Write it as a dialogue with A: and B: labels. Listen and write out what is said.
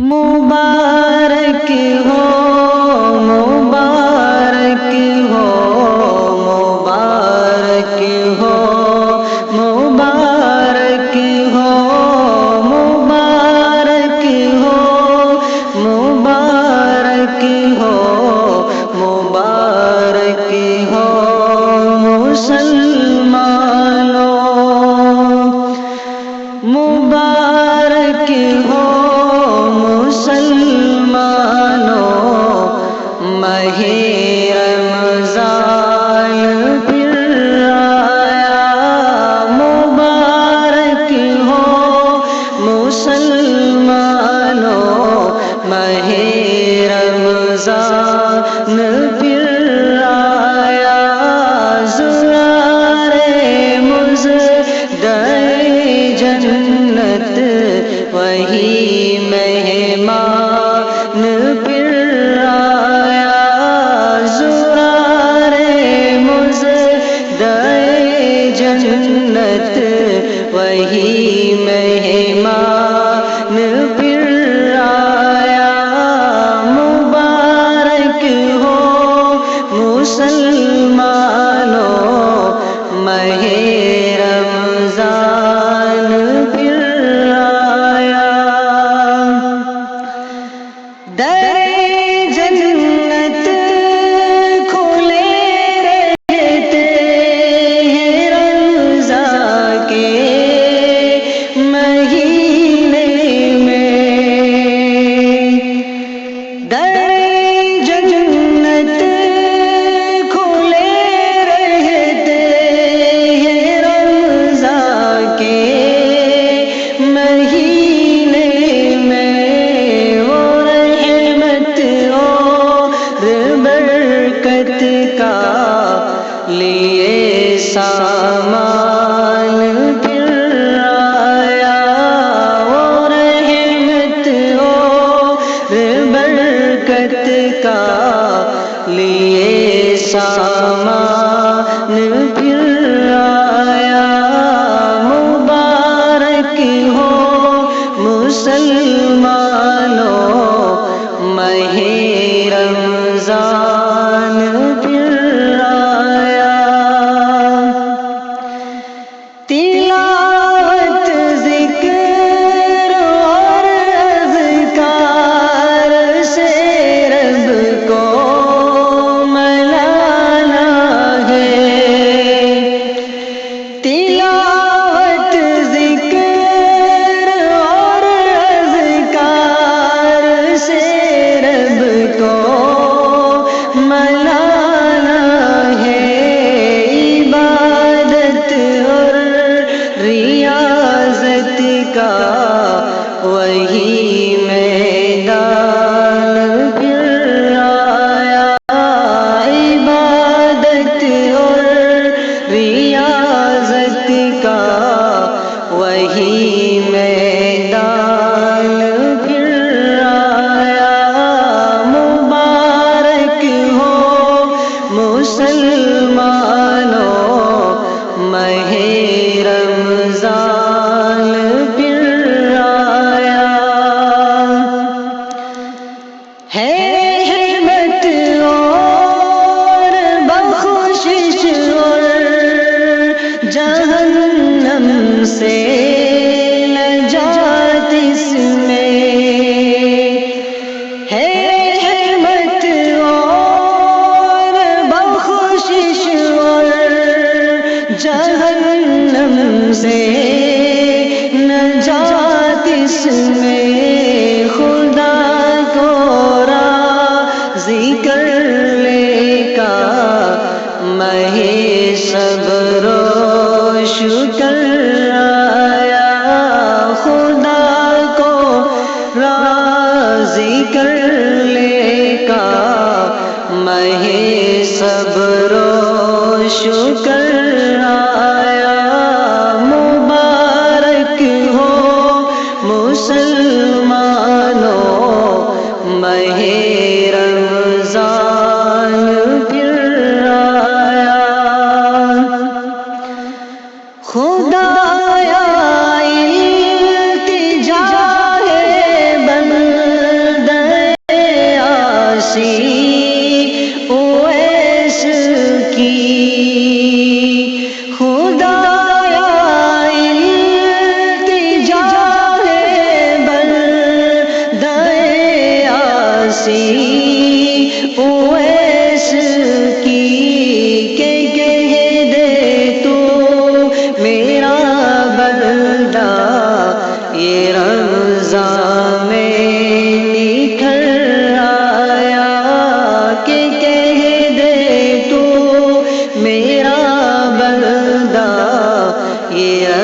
A: مبارک ہو مبارک ہو مبارک ہو مبارک ہو مبارک ہو مبارک ہو مبارک ہو مسلمانوں مبارک ہو مسلمانوں ماہ رمضان پھر آیا مبارک ہو مسلمانوں ماہ رمضان پھر آیا زرار مزدہ جنت وہی مہمان پھر آیا زرار مزدہ جنت وہی مہمان پھر آیا مبارک ہو مسلمانوں ماہ رمضان پھر آیا در جنت کھلے رہتے ہیں رمضان کے مہینے میں در جنت کھلے رہتے ہیں رمضان کے مہینے میں وہ رحمت اور برکت کا لیے سامان پھر آیا وہ رحمت اور برکت کا لیے سامان پھر آیا مبارک ہو مسلمانوں ماہ رمضان پھر آیا تلاوت ذکر اور اذکار سے رب کو منانا ہے تلاوت ذکر اور اذکار سے رب کو منانا ہے عبادت اور ریاضت کا وہی میدان پھر آیا عبادت اور ریاضت کا وہی میدان پھر آیا مبارک ہو مسلمانوں ماہ رمضان پھر آیا ہے رحمت اور بخشش اور جہنم سے نجات اس میں ہے رحمت اور بخشش اور جہنم سے نجات اس میں خدا کو راضی کر لے کا ماہ صبر و شکر آیا خدا کو راضی کر لے کا ماہ صبر و شکر آیا مبارک ہو مسلمانوں ماہ رمضان پھر آیا خدایا التجا ہے بندوں خدایا التجا ہے بندہ آسی اویس کی کہ کہہ دے تو میرا بندہ یہ رمضان میں نکھر آیا کہ کہہ دے تو میرا بندہ یہ